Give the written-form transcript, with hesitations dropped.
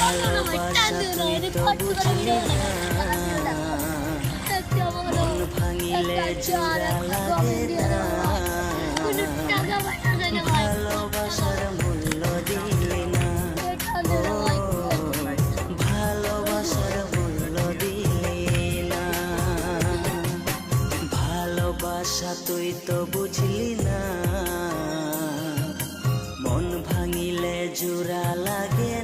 ভালোবাসা তুই তো বুঝলি না, মন ভাঙিলে জোড়া লাগে না, ভালোবাসার মূল্য দিলি না, ও ভালোবাসার মূল্য দিলি না, ভালোবাসা তুই তো বুঝলি না, মন ভাঙিলে জোড়া লাগে